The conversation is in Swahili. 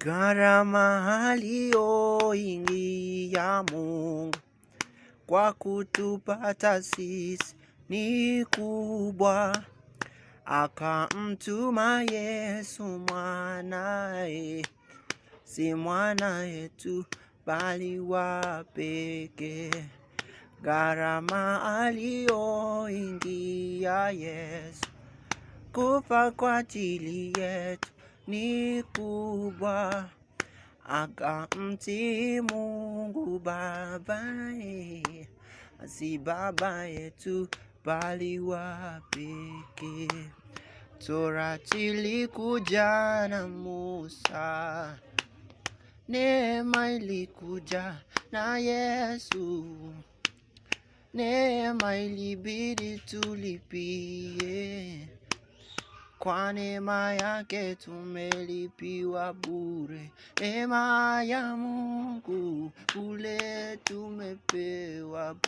Gharama aliyoingia Mungu kwa kutupata sisi ni kubwa, akamtuma Yesu mwanae, si mwanae tu bali wa pekee. Gharama aliyoingia Yesu kufa kwa ajili yetu ni kubwa, akamtii Mungu Babaye, si baba yetu bali wa pekee. Torati ilikuja na Musa, neema ilikuja na Yesu, neema ilibidi tulipie, kwa neema yake tumelipiwa bure. Neema ya Mungu bure tumepewa bure.